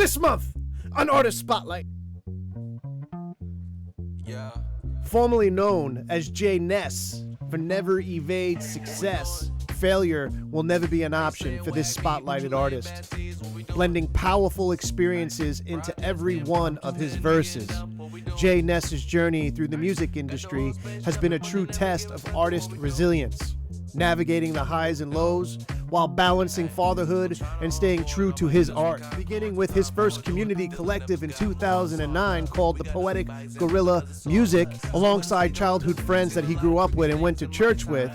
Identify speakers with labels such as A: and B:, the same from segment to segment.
A: This month on Artist Spotlight.
B: Yeah.
A: Formerly known as Jay NES for Never Evade Success, failure will never be an option for this spotlighted artist. Blending powerful experiences into every one of his verses, Jay NES's journey through the music industry has been a true test of artist resilience, navigating the highs and lows while balancing fatherhood and staying true to his art. Beginning with his first community collective in 2009 called the Poetic Gorilla Music, alongside childhood friends that he grew up with and went to church with,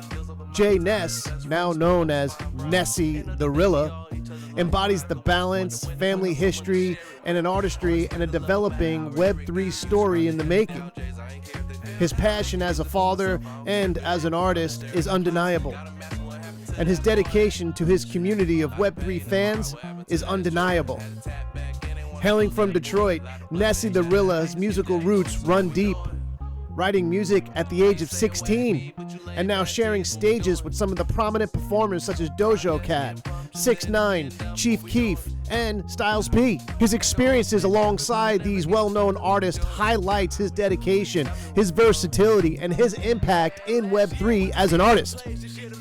A: Jay NES, now known as NE the RILA, embodies the balance, family history, and an artistry and a developing Web3 story in the making. His passion as a father and as an artist is undeniable, and his dedication to his community of Web3 fans is undeniable. Hailing from Detroit, NE the RILA's musical roots run deep, writing music at the age of 16, and now sharing stages with some of the prominent performers such as Dojo Cat, 6ix9ine, Chief Keef, and Styles P. His experiences alongside these well-known artists highlights his dedication, his versatility, and his impact in Web3 as an artist.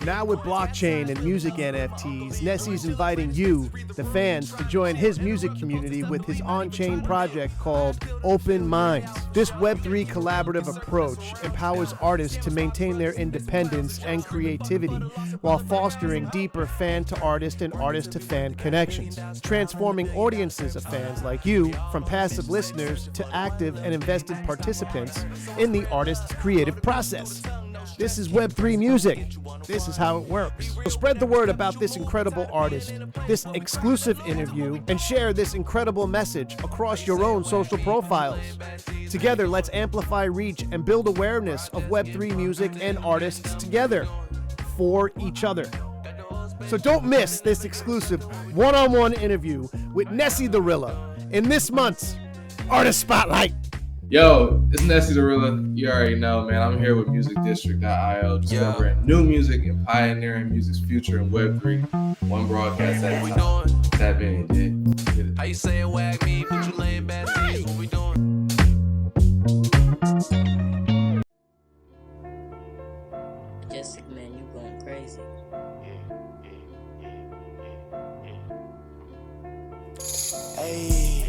A: Now with blockchain and music NFTs, NES's inviting you, the fans, to join his music community with his on-chain project called Open Minds. This Web3 collaborative approach empowers artists to maintain their independence and creativity while fostering deeper fan-to-artist and artist-to-fan connections, transforming audiences of fans like you from passive listeners to active and invested participants in the artist's creative process. This is Web3 music. This is how it works. So spread the word about this incredible artist, this exclusive interview, and share this incredible message across your own social profiles. Together, let's amplify reach and build awareness of Web3 music and artists together for each other. So don't miss this exclusive one-on-one interview with NE the RILA in this month's Artist Spotlight.
C: Yo, it's NE the RILA. You already know, man. I'm here with musicdistrict.io, discovering new music and pioneering music's future in Web3. One broadcast at a time. Tap in, Jay.
B: How you say it, wag me, but you laying bad things, what we doing?
D: Jessica, man, you going crazy.
B: Hey,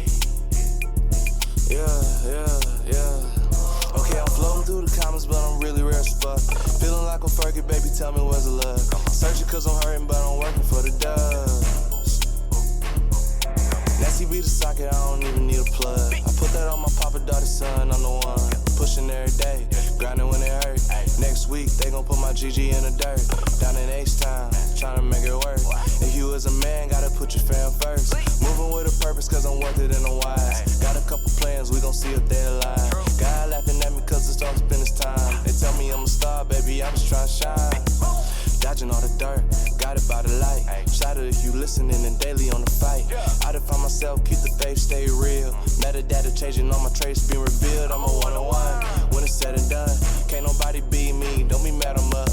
B: yeah. Okay, I'm floating through the comments, but I'm really rare as fuck. Feeling like a Fergie, baby, tell me where's the love. Searching cause I'm hurting, but I'm working for the dubs. Nasty be the socket, I don't even need a plug. I put that on my papa daughter's son, I'm the one. Pushing every day, grinding when it hurt. Next week, they gon' put my GG in the dirt. Down in H-Town, trying to make it work. If you as a man, gotta put your fam first. Moving with a purpose, cause I'm worth it in the wise. Got a couple plans, we gon' see if they align. God laughing at me cause it's all spend his time. They tell me I'm a star, baby, I'm just trying to shine. Dodging all the dirt, got it by the light. Shout out if you listening and daily on the fight. I define myself, keep the faith, stay real. Metadata changing, all my traits being revealed. I'm a one-on-one, when it's said and done. Can't nobody beat me, don't be mad, I'm up.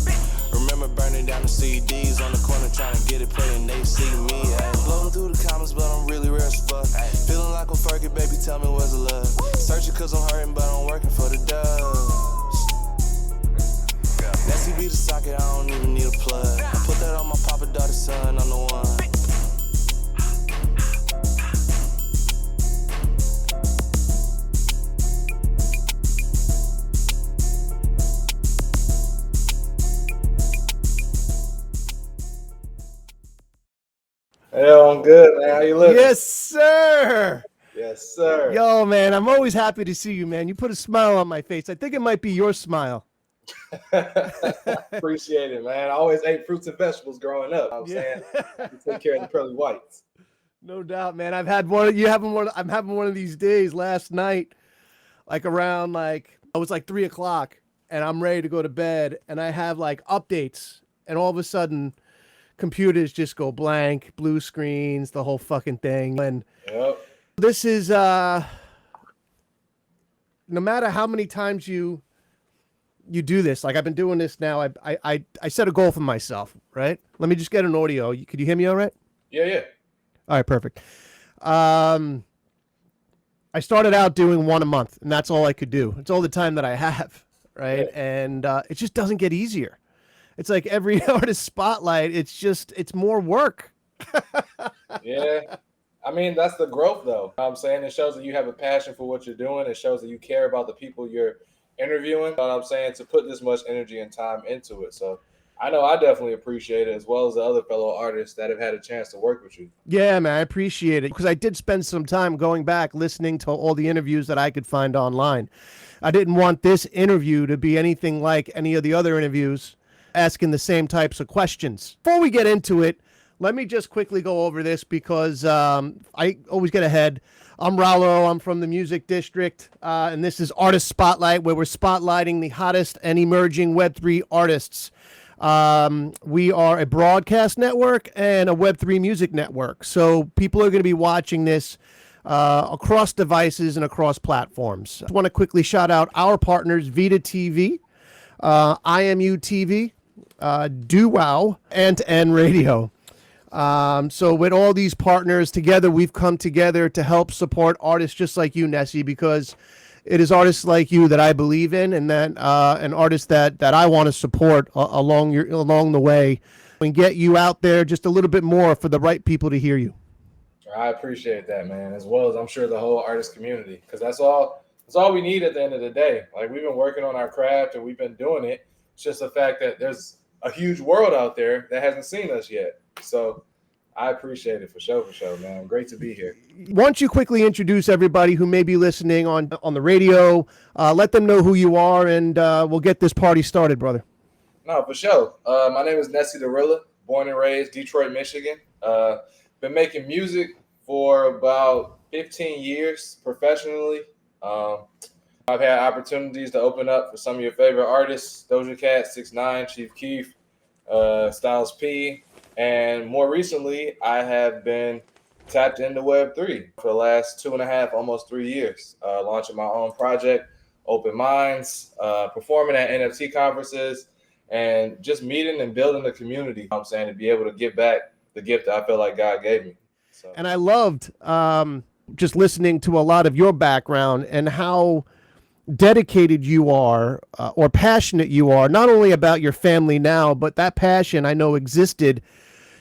B: Remember burning down the CDs on the corner trying to get it played and they see me. Floating through the comments, but I'm really rare as fuck. Feeling like a Fergie, baby, tell me where's the love. Searching cause I'm hurting, but I'm working for the dubs. Nasty be the socket, I don't even need a plug. I put that on my papa daughter's son, I'm the one.
C: Yo, I'm good, man. How you looking?
A: Yes, sir.
C: Yes, sir.
A: Yo, man, I'm always happy to see you, man. You put a smile on my face. I think it might be your smile.
C: Appreciate it, man. I always ate fruits and vegetables growing up. I'm saying, you take care of the pearly whites.
A: No doubt, man. I've had one. I'm having one of these days. Last night, like around it was like 3 o'clock, and I'm ready to go to bed, and I have like updates, and all of a sudden, computers just go blank, blue screens, the whole fucking thing. And this is no matter how many times you do this, like I've been doing this now. I set a goal for myself, right? Let me just get an audio. Could you hear me all right?
C: Yeah.
A: All right, perfect. I started out doing one a month, and that's all I could do. It's all the time that I have, right?
C: Yeah.
A: And it just doesn't get easier. It's like every artist spotlight, it's more work.
C: Yeah. I mean, that's the growth, though. You know what I'm saying? It shows that you have a passion for what you're doing. It shows that you care about the people you're interviewing. You know what I'm saying? To put this much energy and time into it. So I know I definitely appreciate it, as well as the other fellow artists that have had a chance to work with you.
A: Yeah, man, I appreciate it because I did spend some time going back listening to all the interviews that I could find online. I didn't want this interview to be anything like any of the other interviews asking the same types of questions. Before we get into it, let me just quickly go over this because I always get ahead. I'm Rallo. I'm from the Music District, and this is Artist Spotlight, where we're spotlighting the hottest and emerging Web3 artists. We are a broadcast network and a Web3 music network, so people are going to be watching this across devices and across platforms. I want to quickly shout out our partners, Vita TV, IMU TV, DoWow, and End Radio. So with all these partners together, we've come together to help support artists just like you, Nessie, because it is artists like you that I believe in, and that an artist that I want to support along the way, and get you out there just a little bit more for the right people to hear you.
C: I appreciate that, man, as well as I'm sure the whole artist community, because that's all we need at the end of the day. Like, we've been working on our craft and we've been doing it. It's just the fact that there's a huge world out there that hasn't seen us yet. So I appreciate it for sure, man. Great to be here.
A: Why don't you quickly introduce everybody who may be listening on the radio? Let them know who you are, and we'll get this party started, brother.
C: No, for sure. My name is NE Y THE RILA, born and raised Detroit, Michigan. Been making music for about 15 years professionally. I've had opportunities to open up for some of your favorite artists: Doja Cat, 6ix9ine, Chief Keef, Styles P. And more recently, I have been tapped into Web3 for the last 2.5, almost 3 years, launching my own project, Open Minds, performing at NFT conferences, and just meeting and building the community. You know what I'm saying, to be able to give back the gift that I feel like God gave me. So.
A: And I loved just listening to a lot of your background and how dedicated you are or passionate you are, not only about your family now, but that passion I know existed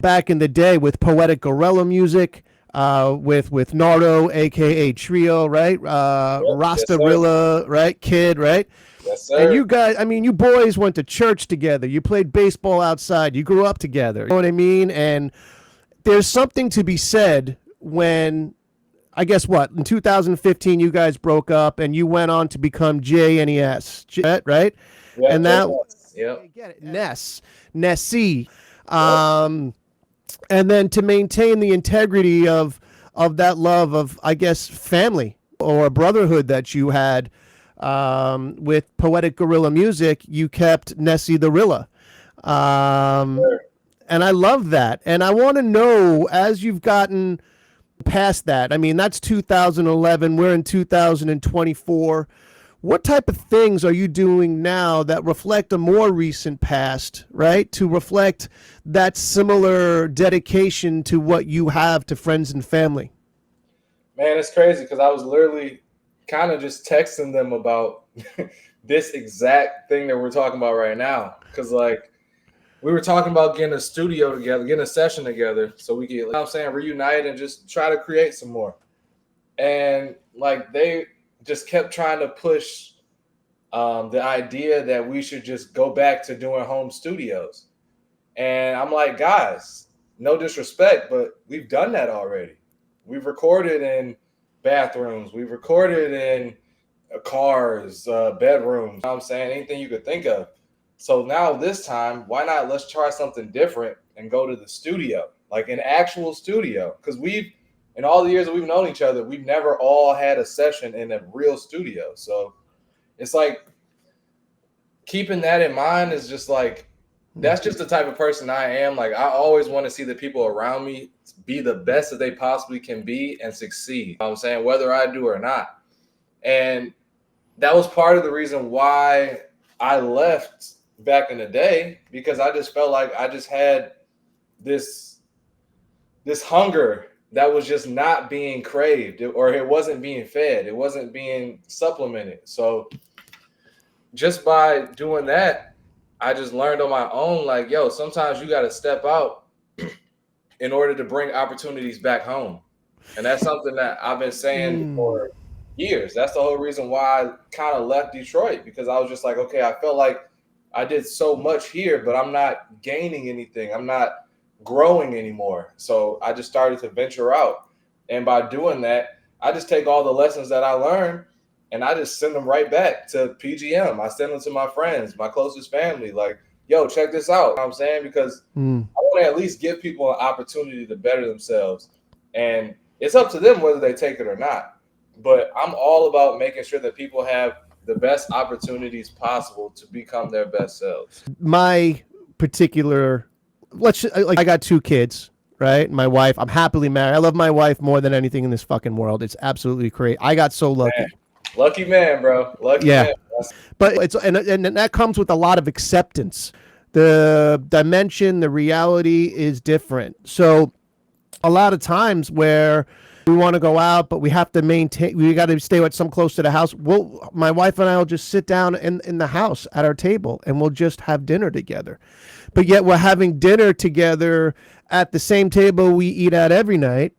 A: back in the day with Poetic Gorilla music, with Nardo, aka Trio, right? Rasta Rilla, right? Kid, right?
C: Yes, sir.
A: And you guys, I mean, you boys went to church together. You played baseball outside. You grew up together. You know what I mean? And there's something to be said when, I guess what, in 2015 you guys broke up and you went on to become Jay NES, right?
C: Yeah,
A: and that,
C: get
A: it, Nessie. And then to maintain the integrity of that love of, I guess, family or brotherhood that you had with Poetic Gorilla music, you kept NE Y THE RILA.
C: Sure.
A: And I love that. And I want to know, as you've gotten past that, I mean, that's 2011, we're in 2024. What type of things are you doing now that reflect a more recent past, right? To reflect that similar dedication to what you have to friends and family?
C: Man, it's crazy because I was literally kind of just texting them about this exact thing that we're talking about right now. Because, like, we were talking about getting a studio together, getting a session together so we could, you know what I'm saying, reunite and just try to create some more. And, like, they just kept trying to push the idea that we should just go back to doing home studios. And I'm like, guys, no disrespect, but we've done that already. We've recorded in bathrooms. We've recorded in cars, bedrooms. You know what I'm saying? Anything you could think of. So now this time, why not let's try something different and go to the studio, like an actual studio? Because in all the years that we've known each other, we've never all had a session in a real studio. So it's like keeping that in mind is just like, that's just the type of person I am. Like, I always want to see the people around me be the best that they possibly can be and succeed. You know what I'm saying, whether I do or not. And that was part of the reason why I left back in the day, because I just felt like I just had this hunger that was just not being craved, or it wasn't being fed. It wasn't being supplemented. So just by doing that, I just learned on my own, like, yo, sometimes you got to step out in order to bring opportunities back home. And that's something that I've been saying for years. That's the whole reason why I kind of left Detroit, because I was just like, okay, I felt like I did so much here, but I'm not gaining anything. I'm not growing anymore. So I just started to venture out. And by doing that, I just take all the lessons that I learned and I just send them right back to PGM. I send them to my friends, my closest family, like, yo, check this out. You know what I'm saying? Because I want to at least give people an opportunity to better themselves. And it's up to them whether they take it or not. But I'm all about making sure that people have the best opportunities possible to become their best selves.
A: My particular, I got 2 kids, right? My wife, I'm happily married. I love my wife more than anything in this fucking world. It's absolutely crazy. I got so lucky.
C: Man. Lucky man, bro. Lucky man.
A: But it's and that comes with a lot of acceptance. The dimension, the reality is different. So a lot of times where we want to go out, but we have to maintain, we got to stay at some close to the house. My wife and I will just sit down in the house at our table and we'll just have dinner together. But yet we're having dinner together at the same table we eat at every night,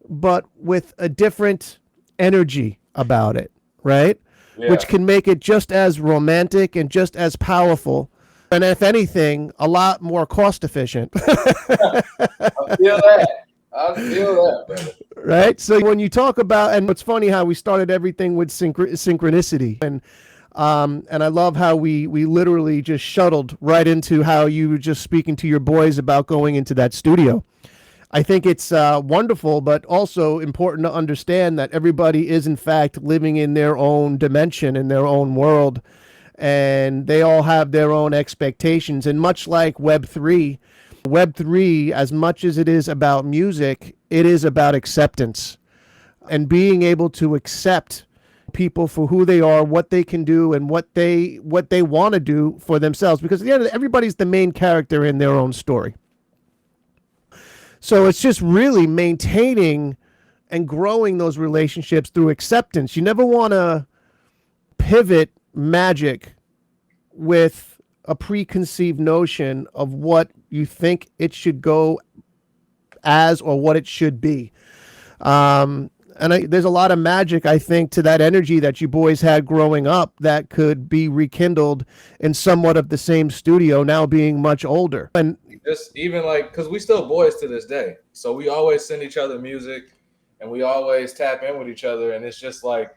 A: but with a different energy about it, right? Yeah. Which can make it just as romantic and just as powerful. And if anything, a lot more cost efficient.
C: I feel that. Brother.
A: Right. So when you talk about, and it's funny how we started everything with synchronicity, and I love how we literally just shuttled right into how you were just speaking to your boys about going into that studio. I think it's wonderful, but also important to understand that everybody is in fact living in their own dimension, in their own world, and they all have their own expectations. And much like Web3, as much as it is about music, it is about acceptance and being able to accept people for who they are, what they can do, and what they want to do for themselves. Because at the end of it, everybody's the main character in their own story. So it's just really maintaining and growing those relationships through acceptance. You never want to pivot magic with a preconceived notion of what you think it should go as or what it should be. There's a lot of magic, I think, to that energy that you boys had growing up that could be rekindled in somewhat of the same studio, now being much older. And
C: just even like, because we still boys to this day. So we always send each other music and we always tap in with each other. And it's just like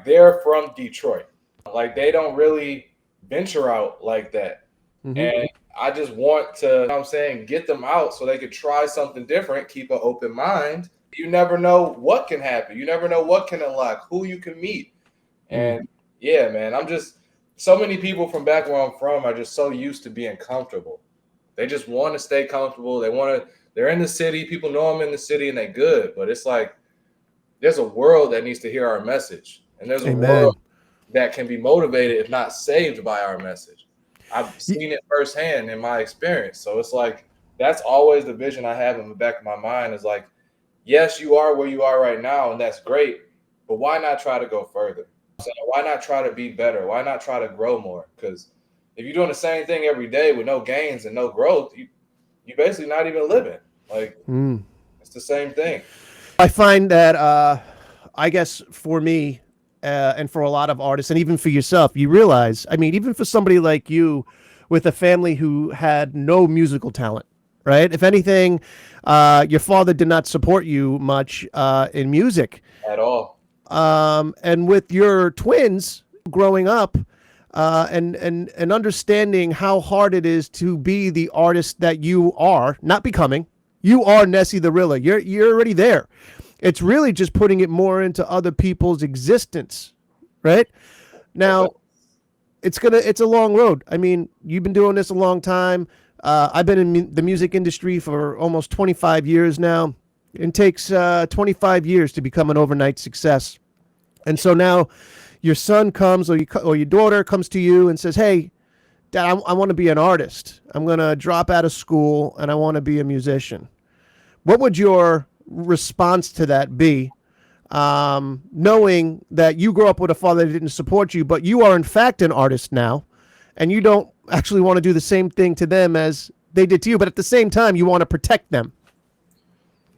C: they're from Detroit. Like they don't really venture out like that. Mm-hmm. And I just want to, you know what I'm saying, get them out so they could try something different, keep an open mind. You never know what can happen. You never know what can unlock, who you can meet. And yeah, man, so many people from back where I'm from are just so used to being comfortable. They just want to stay comfortable. They're in the city. People know them in the city and they're good. But it's like, there's a world that needs to hear our message. And there's a world that can be motivated, if not saved, by our message. I've seen it firsthand in my experience. So it's like, that's always the vision I have in the back of my mind is like, yes, you are where you are right now, and that's great, but why not try to go further? So why not try to be better? Why not try to grow more? Because if you're doing the same thing every day with no gains and no growth, you're basically not even living. Like, it's the same thing.
A: I find that, I guess for me, and for a lot of artists, and even for yourself, you realize, I mean, even for somebody like you with a family who had no musical talent, right? If anything, your father did not support you much in music.
C: At all.
A: And with your twins growing up and understanding how hard it is to be the artist that you are, not becoming, you are NE the RILA. You're already there. It's really just putting it more into other people's existence, right? Now, it's a long road. I mean, you've been doing this a long time. I've been in the music industry for almost 25 years now. It takes 25 years to become an overnight success. And so now your son comes or your daughter comes to you and says, hey, Dad, I want to be an artist. I'm going to drop out of school and I want to be a musician. what would your response to that be? Knowing that you grew up with a father that didn't support you, but you are in fact an artist now, and you don't actually want to do the same thing to them as they did to you, but at the same time, you want to protect them.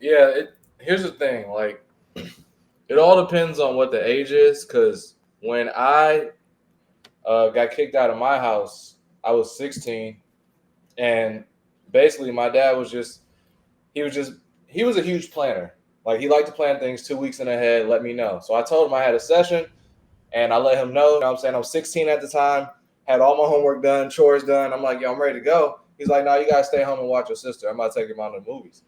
C: Yeah, here's the thing. Like, it all depends on what the age is, because when I got kicked out of my house, I was 16, and basically my dad was he was a huge planner. Like, he liked to plan things 2 weeks in ahead, let me know. So I told him I had a session, and I let him know. You know what I'm saying? I was 16 at the time, had all my homework done, chores done. I'm like, yo, I'm ready to go. He's like, no, you got to stay home and watch your sister. I'm about to take your mom to the movies.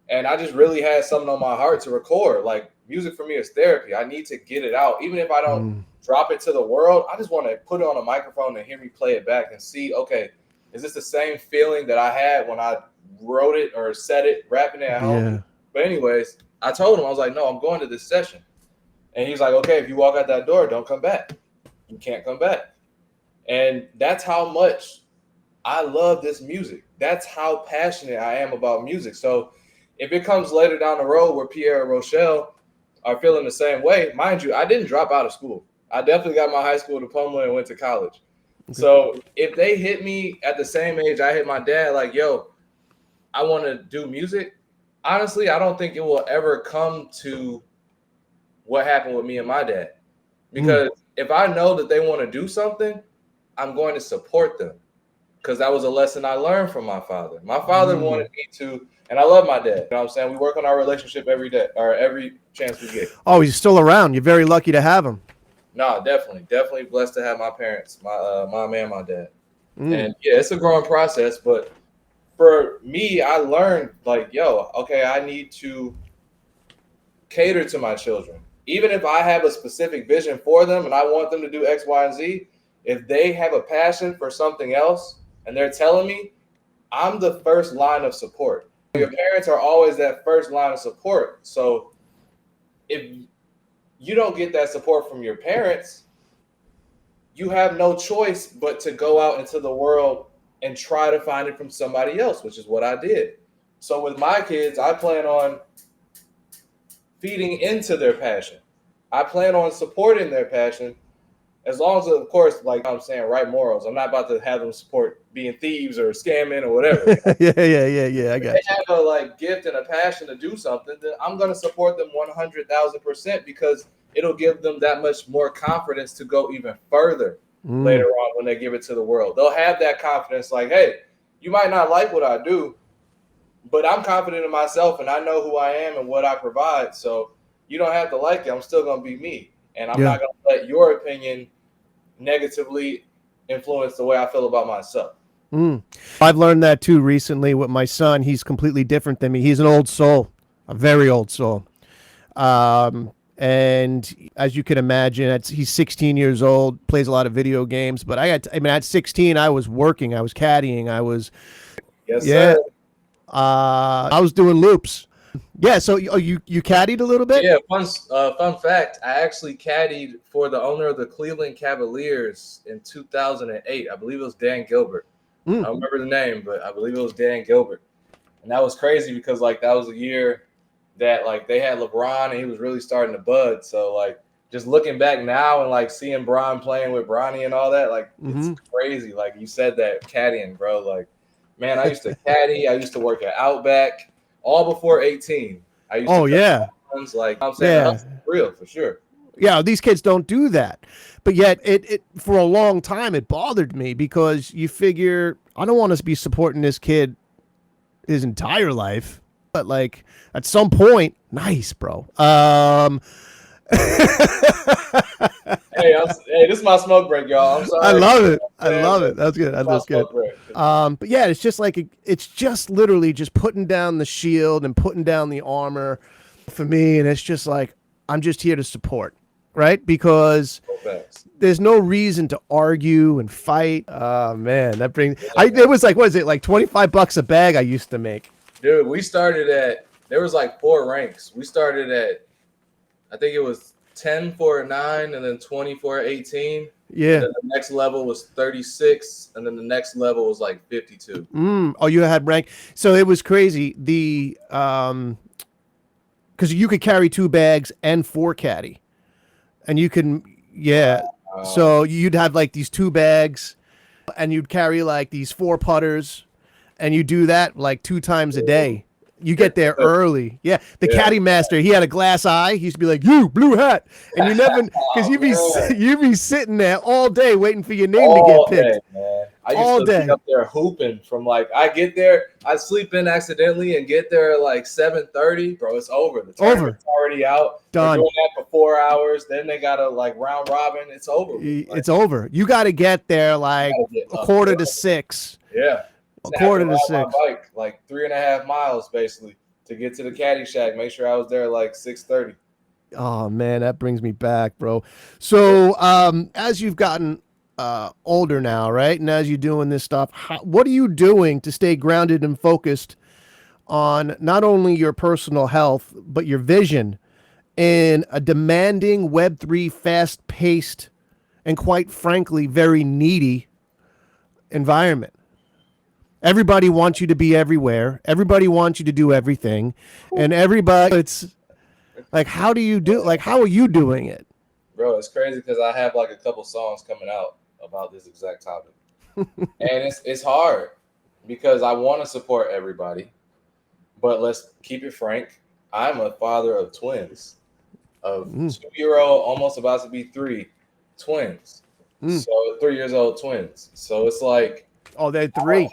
C: And I just really had something on my heart to record. Like, music for me is therapy. I need to get it out. Even if I don't drop it to the world, I just want to put it on a microphone and hear me play it back and see, okay, is this the same feeling that I had when I wrote it or said it, rapping it at home?
A: Yeah.
C: But anyways, I told him, I was like, no, I'm going to this session. And he's like, okay, if you walk out that door, don't come back. You can't come back. And that's how much I love this music. That's how passionate I am about music. So if it comes later down the road where Pierre and Rochelle are feeling the same way, mind you, I didn't drop out of school. I definitely got my high school diploma and went to college. Okay. So if they hit me at the same age I hit my dad, like, yo, I want to do music, honestly, I don't think it will ever come to what happened with me and my dad. Because if I know that they want to do something, I'm going to support them. Because that was a lesson I learned from my father. My father wanted me to, and I love my dad. You know what I'm saying? We work on our relationship every day, or every chance we get.
A: Oh, he's still around. You're very lucky to have him.
C: No, definitely blessed to have my parents, my mom and my dad. And yeah, it's a growing process, but for me, I learned like, yo, okay, I need to cater to my children. Even if I have a specific vision for them and I want them to do X, Y, and Z, if they have a passion for something else and they're telling me, I'm the first line of support. Your parents are always that first line of support. So if you don't get that support from your parents, you have no choice but to go out into the world and try to find it from somebody else, which is what I did. So with my kids, I plan on feeding into their passion. I plan on supporting their passion as long as, of course, like I'm saying, right morals. I'm not about to have them support being thieves or scamming or whatever.
A: Yeah. I got
C: If they have a like gift and a passion to do something, then I'm going to support them 100,000% because it'll give them that much more confidence to go even further later on when they give it to the world. They'll have that confidence like, hey, you might not like what I do, but I'm confident in myself and I know who I am and what I provide. So you don't have to like it. I'm still going to be me. And I'm not going to let your opinion negatively influence the way I feel about myself.
A: I've learned that too recently with my son. He's completely different than me. He's an old soul, a very old soul. And as you can imagine, he's 16 years old, plays a lot of video games. But at 16, I was working, I was caddying,
C: Sir.
A: I was doing loops. Yeah, so you caddied a little bit?
C: Yeah, fun fact, I actually caddied for the owner of the Cleveland Cavaliers in 2008. I believe it was Dan Gilbert. I don't remember the name, but I believe it was Dan Gilbert. And that was crazy because, like, that was a year that, like, they had LeBron and he was really starting to bud. So, like, just looking back now and, like, seeing Bron playing with Bronny and all that, like, it's crazy. Like, you said that, caddying, bro. Like, man, I used to caddy. I used to work at Outback. All before 18. I used to ones, like I'm saying, that's real for sure.
A: Yeah, these kids don't do that. But yet it for a long time it bothered me because you figure I don't want to be supporting this kid his entire life. But like at some point, nice, bro.
C: Hey, this is my smoke break, y'all. I'm sorry.
A: I love it. That's good. That's good. But yeah, it's just like it's just literally just putting down the shield and putting down the armor for me, and it's just like I'm just here to support, right? Because there's no reason to argue and fight. Oh man, that brings. It was like what is it like $25 a bag I used to make.
C: Dude, we started there was like 4 ranks. We started at I think it was 10 for a 9 and then 20 for an 18.
A: Yeah.
C: And then the next level was 36, and then the next level was like 52.
A: Oh, you had rank. So it was crazy. The because you could carry 2 bags and 4 caddy, and you can So you'd have like these 2 bags, and you'd carry like these 4 putters, and you do that like 2 times a day. You get there early. Yeah. The caddy master, he had a glass eye. He used to be like, "You blue hat." And you never, because you'd be sitting there all day waiting for your name to get picked.
C: Day, man. I used to be up there hooping from like, I get there, I sleep in accidentally and get there at like 7:30. Bro, it's over. The tournament's already out.
A: Done.
C: They're doing that for 4 hours. Then they got to like round robin. It's over.
A: It's over. You got to get there like a quarter to 6.
C: Yeah.
A: A quarter to 6.
C: My bike, like 3.5 miles basically to get to the caddy shack. Make sure I was there like 6:30.
A: Oh man, that brings me back, bro. So as you've gotten older now, right, and as you're doing this stuff, what are you doing to stay grounded and focused on not only your personal health but your vision in a demanding Web3, fast-paced, and quite frankly very needy environment? Everybody wants you to be everywhere. Everybody wants you to do everything. And it's like, how do you do, like, how are you doing it?
C: Bro, it's crazy because I have like a couple songs coming out about this exact topic. And it's hard because I want to support everybody. But let's keep it frank. I'm a father of twins, of 2-year-old, almost about to be 3 twins. So 3 years old twins. So it's like,
A: oh, they're 3.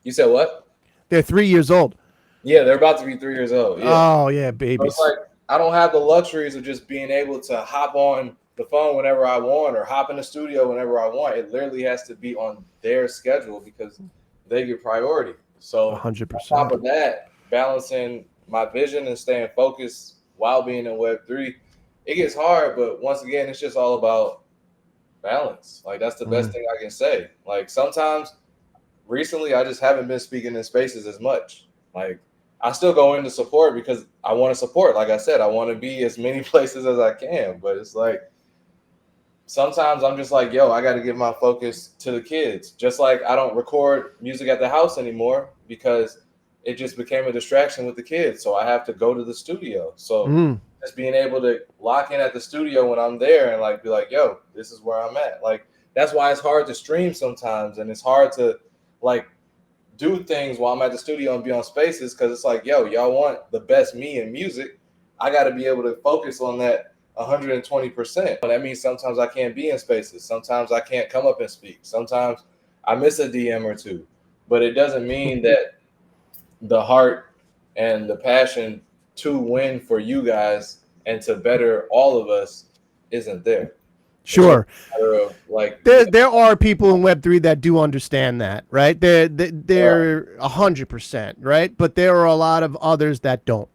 C: You said what?
A: They're 3 years old.
C: Yeah, they're about to be 3 years old. Yeah.
A: Oh, yeah, babies.
C: So it's like I don't have the luxuries of just being able to hop on the phone whenever I want or hop in the studio whenever I want. It literally has to be on their schedule because they get priority. So
A: 100%.
C: On top of that, balancing my vision and staying focused while being in Web3, it gets hard. But once again, it's just all about balance. Like that's the best thing I can say. Like sometimes recently, I just haven't been speaking in spaces as much. Like, I still go in to support because I want to support. Like I said, I want to be as many places as I can. But it's like, sometimes I'm just like, yo, I got to give my focus to the kids. Just like I don't record music at the house anymore because it just became a distraction with the kids. So I have to go to the studio. So just being able to lock in at the studio when I'm there and like be like, yo, this is where I'm at. Like, that's why it's hard to stream sometimes. And it's hard to like do things while I'm at the studio and be on spaces because it's like, yo, y'all want the best me in music. I got to be able to focus on that 120%. And that means sometimes I can't be in spaces. Sometimes I can't come up and speak. Sometimes I miss a DM or 2. But it doesn't mean that the heart and the passion to win for you guys and to better all of us isn't there.
A: Sure.
C: Like
A: there are people in Web3 that do understand that, right? They're 100%, right? But there are a lot of others that don't.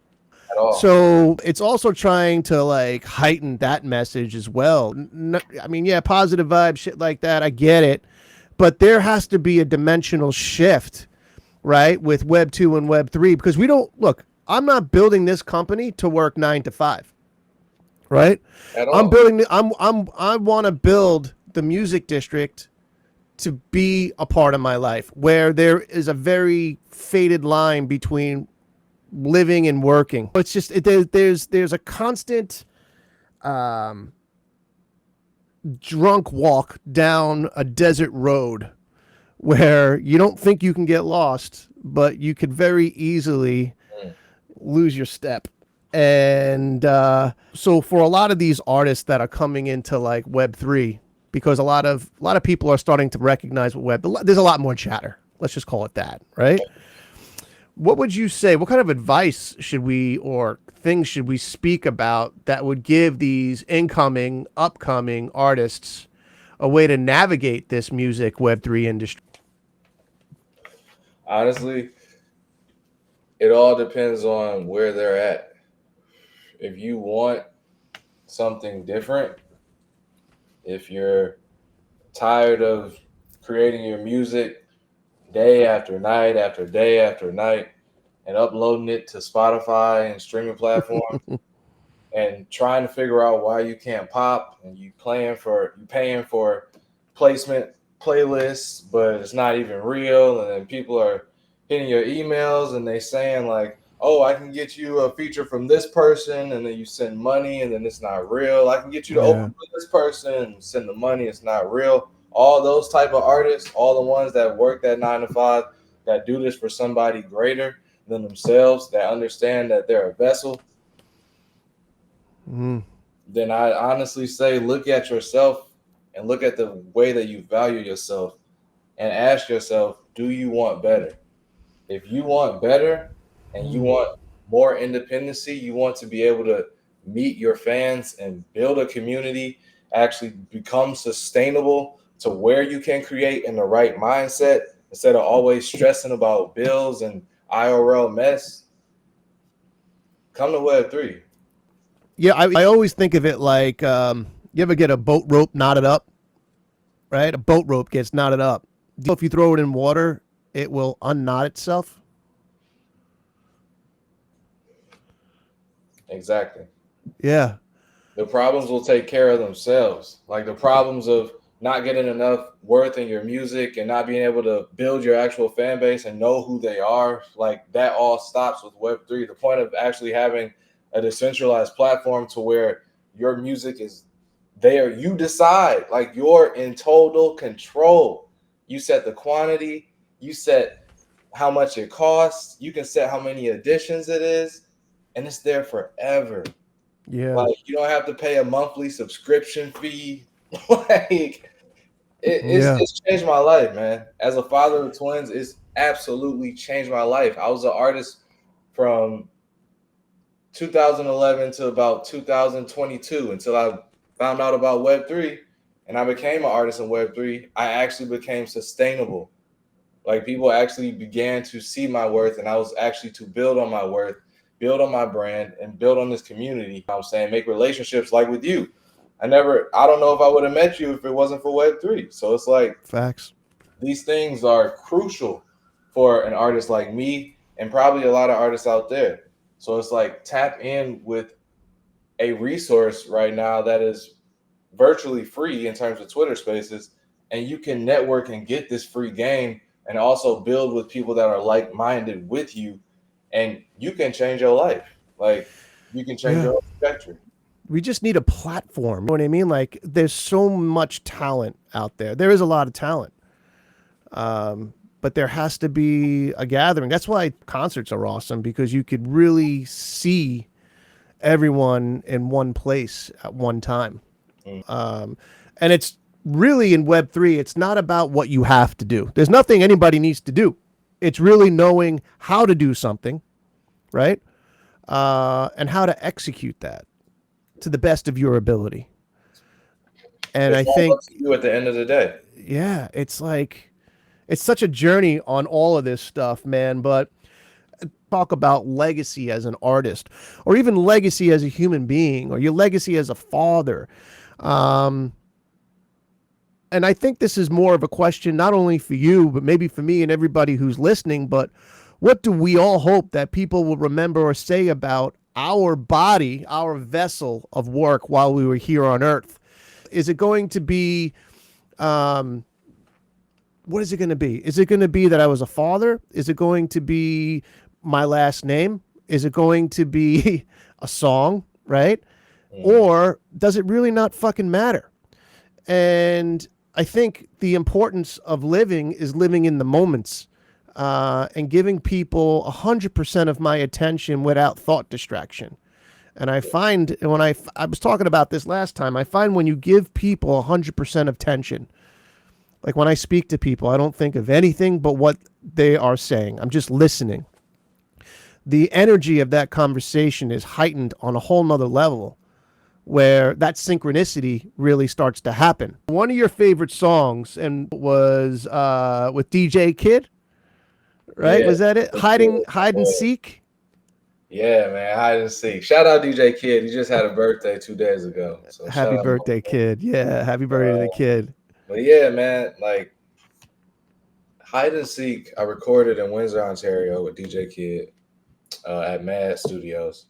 C: At all.
A: So it's also trying to like heighten that message as well. I mean, yeah, positive vibes, shit like that. I get it. But there has to be a dimensional shift, right? With Web 2 and Web 3, because we don't look, I'm not building this company to work 9 to 5. Right? I'm building I want to build the music district to be a part of my life where there is a very faded line between living and working. It's just there's a constant drunk walk down a desert road where you don't think you can get lost, but you could very easily lose your step. And so for a lot of these artists that are coming into like Web3, because a lot of people are starting to recognize what there's a lot more chatter. Let's just call it that, right? What would you say? What kind of advice should we or things should we speak about that would give these incoming, upcoming artists a way to navigate this music Web3 industry?
C: Honestly, it all depends on where they're at. If you want something different, if you're tired of creating your music day after night after day after night and uploading it to Spotify and streaming platforms, and trying to figure out why you can't pop, and you paying for placement playlists, but it's not even real. And then people are hitting your emails and they saying like, oh, I can get you a feature from this person, and then you send money and then it's not real. I can get you to open for this person and send the money, it's not real. All those type of artists, all the ones that work that 9 to 5, that do this for somebody greater than themselves, that understand that they're a vessel, then I honestly say look at yourself and look at the way that you value yourself and ask yourself, do you want better? If you want better and you want more independency, you want to be able to meet your fans and build a community, actually become sustainable to where you can create in the right mindset instead of always stressing about bills and IRL mess, come to Web3.
A: Yeah, I always think of it like you ever get a boat rope knotted up, right? A boat rope gets knotted up. If you throw it in water, it will unknot itself.
C: Exactly.
A: Yeah.
C: The problems will take care of themselves. Like the problems of not getting enough worth in your music and not being able to build your actual fan base and know who they are, like that all stops with Web3. The point of actually having a decentralized platform to where your music is there, you decide, like you're in total control. You set the quantity, you set how much it costs, you can set how many editions it is, and it's there forever.
A: Yeah.
C: Like you don't have to pay a monthly subscription fee. Like it's changed my life, man. As a father of twins, it's absolutely changed my life. I was an artist from 2011 to about 2022 until I found out about Web3, and I became an artist in Web3. I actually became sustainable. Like people actually began to see my worth, and I was actually to build on my worth, build on my brand, and build on this community. You know what I'm saying, make relationships like with you. I don't know if I would have met you if it wasn't for Web3. So it's like
A: facts.
C: These things are crucial for an artist like me and probably a lot of artists out there. So it's like tap in with a resource right now that is virtually free in terms of Twitter Spaces, and you can network and get this free game and also build with people that are like-minded with you, and you can change your life. Like you can change your trajectory.
A: We just need a platform. You know what I mean? Like there's so much talent out there. There is a lot of talent. But there has to be a gathering. That's why concerts are awesome, because you could really see everyone in one place at one time. And it's really in Web3, it's not about what you have to do. There's nothing anybody needs to do. It's really knowing how to do something, right? And how to execute that to the best of your ability. And I think
C: you at the end of the day.
A: Yeah, it's like it's such a journey on all of this stuff, man. But talk about legacy as an artist, or even legacy as a human being, or your legacy as a father. And I think this is more of a question not only for you, but maybe for me and everybody who's listening. But what do we all hope that people will remember or say about our body, our vessel of work while we were here on Earth? Is it going to be, what is it going to be? Is it going to be that I was a father? Is it going to be my last name? Is it going to be a song, right? Or does it really not fucking matter? And I think the importance of living is living in the moments, and giving people 100% of my attention without thought distraction. And I find when I was talking about this last time, I find when you give people 100% of attention, like when I speak to people, I don't think of anything but what they are saying. I'm just listening. The energy of that conversation is heightened on a whole nother level, where that synchronicity really starts to happen. One of your favorite songs and was with DJ Kid, right?
C: Yeah.
A: Was that it? Hide and Seek?
C: Yeah, man, hide and seek. Shout out DJ Kid. He just had a birthday 2 days ago. So
A: Happy birthday, Kid. Yeah, happy birthday to the kid.
C: But yeah, man, like hide and seek, I recorded in Windsor, Ontario with DJ Kid at Mad Studios.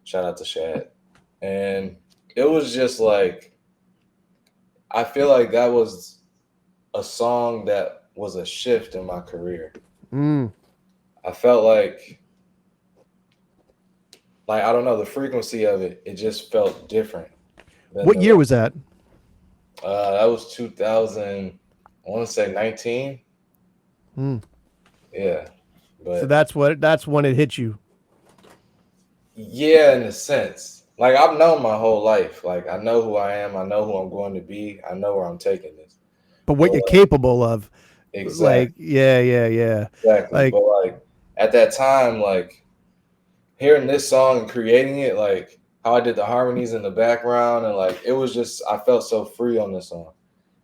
C: Shout out to Shad. And it was just like, I feel like that was a song that was a shift in my career. I felt like I don't know, the frequency of it, it just felt different.
A: What year was that?
C: That was 2000, I want to say 19. Yeah. But
A: So that's when it hit you.
C: yeah, in a sense. Like, I've known my whole life. Like, I know who I am. I know who I'm going to be. I know where I'm taking this.
A: But what you're capable of.
C: Exactly.
A: Like, yeah.
C: Exactly.
A: Like,
C: But like at that time, like hearing this song and creating it, like how I did the harmonies in the background, and like it was just, I felt so free on this song.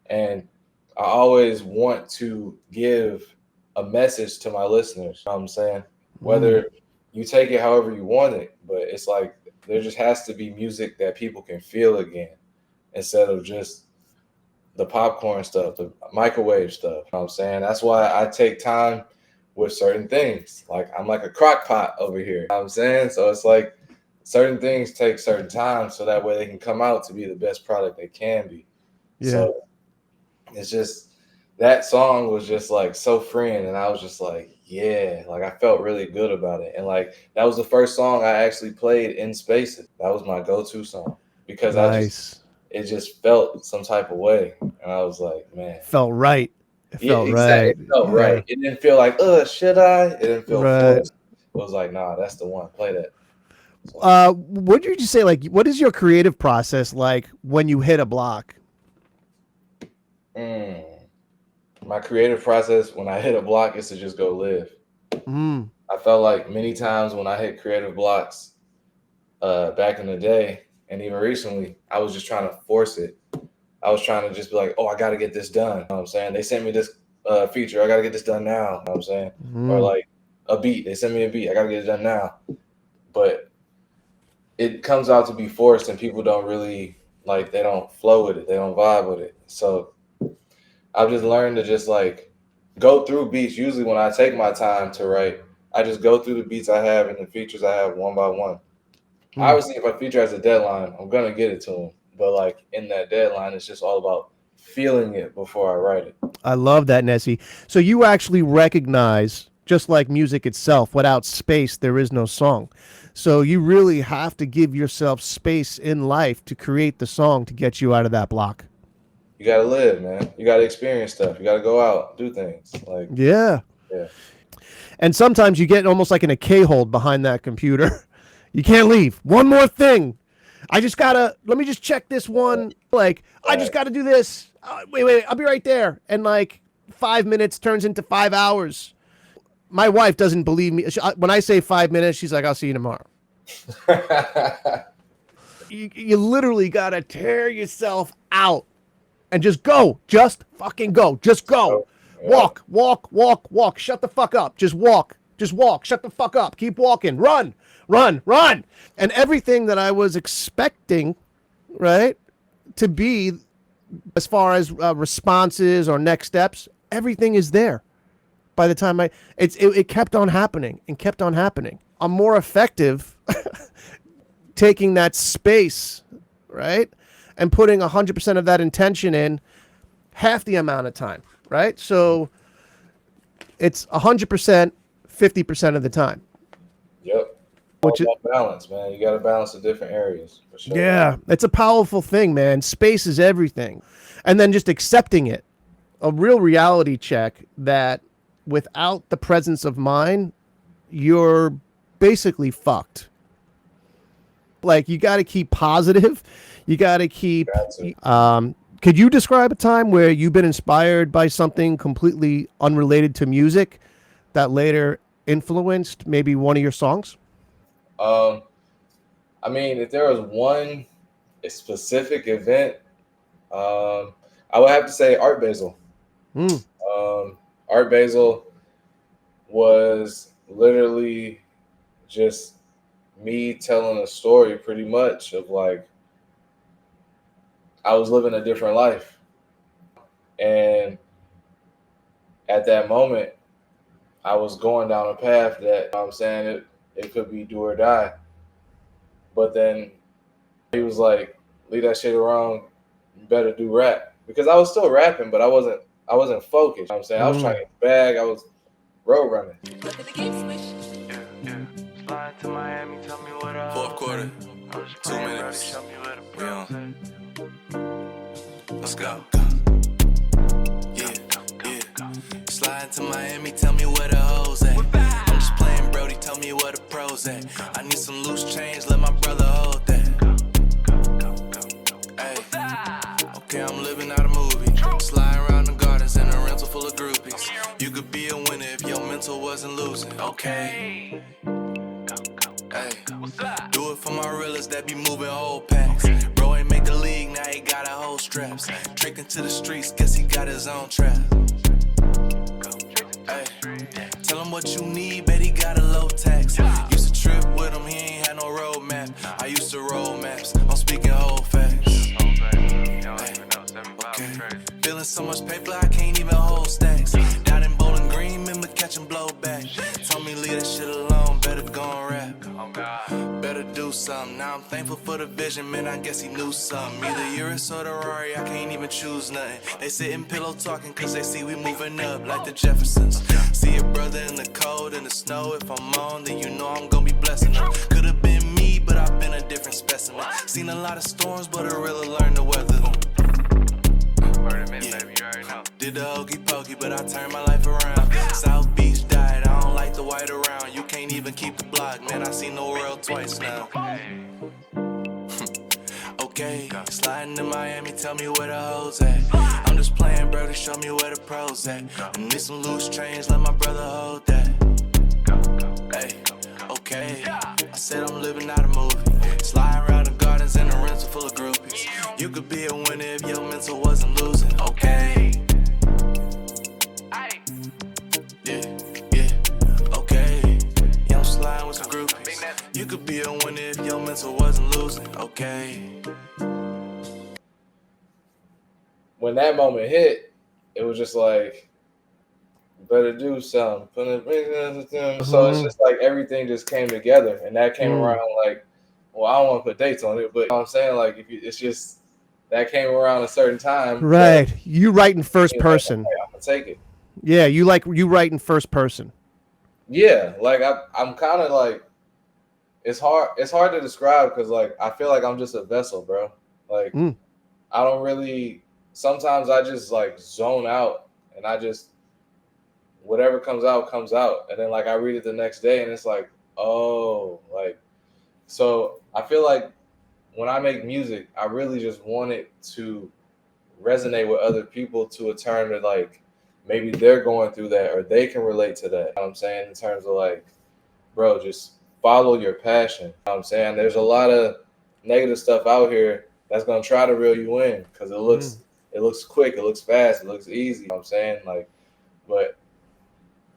C: And I always want to give a message to my listeners. You know what I'm saying? Whether you take it however you want it, but it's like there just has to be music that people can feel again, instead of just the popcorn stuff, the microwave stuff. You know what I'm saying? That's why I take time with certain things. Like, I'm like a crock pot over here. You know what I'm saying? So it's like certain things take certain time so that way they can come out to be the best product they can be.
A: yeah.
C: So it's just, that song was just like so freeing, and I was just like, yeah, like I felt really good about it. And like that was the first song I actually played in spaces. That was my go-to song, because
A: Nice.
C: it just felt some type of way. And I was like, man.
A: Felt right. It
C: Yeah,
A: felt
C: exactly.
A: right.
C: It felt
A: Yeah.
C: right. It didn't feel like, should I? It didn't feel
A: Right.
C: forced. It was like, nah, that's the one. Play that. So,
A: What did you say? Like, what is your creative process like when you hit a block?
C: my creative process when I hit a block is to just go live. I felt like many times when I hit creative blocks, back in the day and even recently, I was just trying to force it. I was trying to just be like, oh, I got to get this done. You know what I'm saying? They sent me this feature. I got to get this done now. You know what I'm saying? Or like a beat. They sent me a beat. I got to get it done now. But it comes out to be forced, and people don't really, like, they don't flow with it. They don't vibe with it. So I've just learned to just like go through beats. Usually when I take my time to write, I just go through the beats I have and the features I have one by one. Obviously, if a feature has a deadline, I'm going to get it to them. But like in that deadline, it's just all about feeling it before I write it.
A: I love that, Nessie. So you actually recognize, just like music itself, without space, there is no song. So you really have to give yourself space in life to create the song to get you out of that block.
C: You got to live, man. You got to experience stuff. You got to go out, do things. Like,
A: Yeah. And sometimes you get almost like in a K-hold behind that computer. You can't leave. One more thing. Let me just check this one. Like, I just got to do this. Wait, I'll be right there. And like 5 minutes turns into 5 hours. My wife doesn't believe me. When I say 5 minutes, she's like, I'll see you tomorrow. You literally got to tear yourself out and just go. Just fucking go. Just go. Walk. Shut the fuck up. Just walk. Shut the fuck up. Keep walking. Run. And everything that I was expecting, right, to be as far as responses or next steps, everything is there. By the time it kept on happening and kept on happening. I'm more effective taking that space, right, and putting 100% of that intention in half the amount of time, right? So it's 100%, 50% of the time.
C: Yep. Which is balance, man. You got to balance the different areas. For sure.
A: Yeah, it's a powerful thing, man. Space is everything. And then just accepting it. A real reality check that without the presence of mind, you're basically fucked. Like, you got to keep positive. You got to keep... could you describe a time where you've been inspired by something completely unrelated to music that later influenced maybe one of your songs?
C: I mean, if there was one specific event, I would have to say Art Basel. Art Basel was literally just me telling a story, pretty much, of like I was living a different life, and at that moment I was going down a path that, you know what I'm saying, it could be do or die. But then He was like, leave that shit alone. You better do rap. Because I was still rapping, but I wasn't focused. You know what I'm saying? I was trying to get the bag. I was road running.
B: Slide to Miami, tell me what up. Fourth quarter, 2 minutes. Yeah. Let's go. Yeah. Slide to Miami, tell me where the hoes at. I'm just playing Brody, tell me where the pros at. I need some loose change, let my brother hold that. Hey, okay, I'm living out a movie. Sliding around the gardens in a rental full of groupies. You could be a winner if your mental wasn't losing. Okay. Hey, do it for my realists that be moving whole packs. Bro ain't make the league, now he got a whole straps. Tricking to the streets, guess he got his own trap. Hey, tell him what you need, bet he got a low tax. Used to trip with him, he ain't had no road map. I used to roll maps, I'm speaking whole facts. Hey, okay. Feeling so much paper, I can't even hold stacks. Down in Bowling Green, remember catching blowback. Told me leave that shit alone, better go and rap. Better do something. Now I'm thankful for the vision, man. I guess he knew something. Either Urus or the Rari, I can't even choose nothing. They sitting pillow talking, cause they see we moving up like the Jeffersons. See a brother in the cold, in the snow. If I'm on, then you know I'm gonna be blessing them. Could've been me, but I've been a different specimen. Seen a lot of storms, but I really learned to weather them. Yeah. Did the hokey pokey, but I turned my life around. South Beach died, I don't like the white around. You can't even keep the block, man. I seen the world twice now. Okay, sliding to Miami, tell me where the hoes at. I'm just playing, bro, to show me where the pros at. I need some loose change, let my brother hold that. Hey, okay, I said I'm living out a movie. Sliding around the gardens in a rental full of groupies. You could be a winner if your mental wasn't losing. Okay. Yeah, okay. Yeah, I'm sliding with some groupies. You could be a winner if your mental wasn't losing. Okay.
C: When that moment hit, it was just like, better do something. So it's just like everything just came together, and that came around like, well, I don't want to put dates on it, but you know what I'm saying, like, if you, it's just that came around a certain time,
A: right? So, you write in first person.
C: Like, I'm gonna take it.
A: Yeah, you write in first person.
C: Yeah, like I'm kind of like, it's hard to describe because like I feel like I'm just a vessel, bro. Like I don't really. Sometimes I just like zone out, and I just whatever comes out, and then like I read it the next day, and it's like, oh, like, so I feel like when I make music, I really just want it to resonate with other people to a term that like maybe they're going through that or they can relate to that. You know what I'm saying? In terms of like, bro, just follow your passion. You know what I'm saying? There's a lot of negative stuff out here that's gonna try to reel you in because it looks quick, it looks fast, it looks easy. You know what I'm saying? Like, but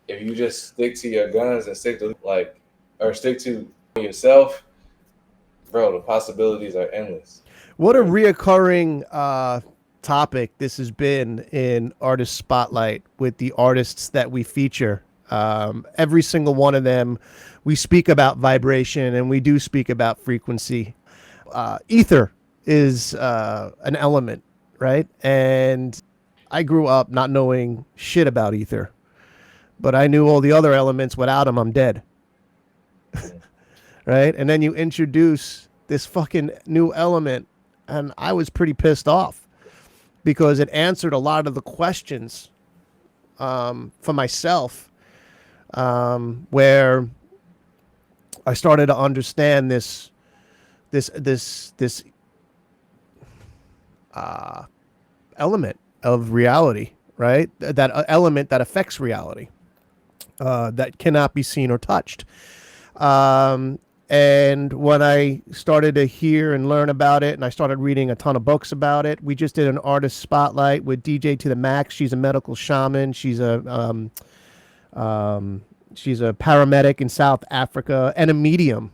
C: if you just stick to your guns and stick to yourself, bro, the possibilities are endless.
A: What a reoccurring topic this has been in Artist Spotlight with the artists that we feature. Every single one of them, we speak about vibration and we do speak about frequency. Ether is an element, right? And I grew up not knowing shit about ether, but I knew all the other elements. Without them, I'm dead. Right? And then you introduce this fucking new element, and I was pretty pissed off because it answered a lot of the questions for myself, where I started to understand this element of reality, right? That element that affects reality, that cannot be seen or touched. And when I started to hear and learn about it, and I started reading a ton of books about it, we just did an artist spotlight with DJ to the Max. She's a medical shaman. She's a paramedic in South Africa and a medium.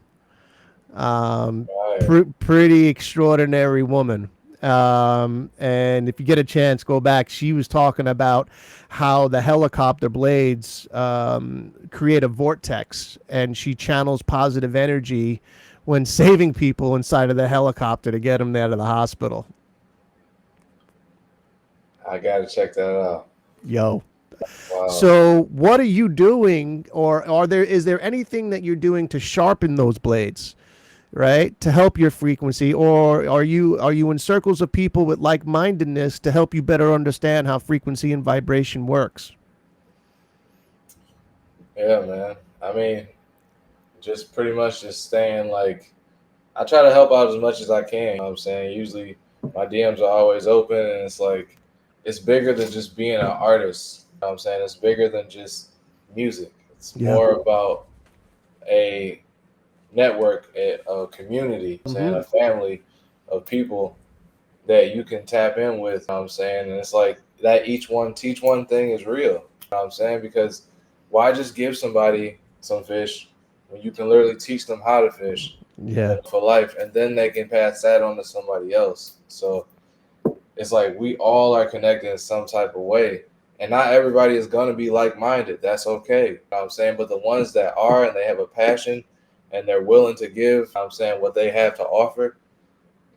A: Pretty extraordinary woman. And if you get a chance, go back. She was talking about how the helicopter blades create a vortex, and she channels positive energy when saving people inside of the helicopter to get them there to the hospital.
C: I gotta check that out.
A: Yo.
C: Wow.
A: So what are you doing, or is there anything that you're doing to sharpen those blades, right, to help your frequency, or are you in circles of people with like-mindedness to help you better understand how frequency and vibration works?
C: Yeah, man. I mean, just pretty much just staying like, I try to help out as much as I can. You know what I'm saying? Usually my DMs are always open, and it's like, it's bigger than just being an artist. You know what I'm saying? It's bigger than just music. It's more about a network, a community, saying a family of people that you can tap in with. You know what I'm saying? And it's like that each one teach one thing is real. You know what I'm saying? Because why just give somebody some fish when you can literally teach them how to fish for life, and then they can pass that on to somebody else. So it's like we all are connected in some type of way. And not everybody is going to be like-minded. That's okay. You know what I'm saying? But the ones that are, and they have a passion and they're willing to give, you know what I'm saying, what they have to offer,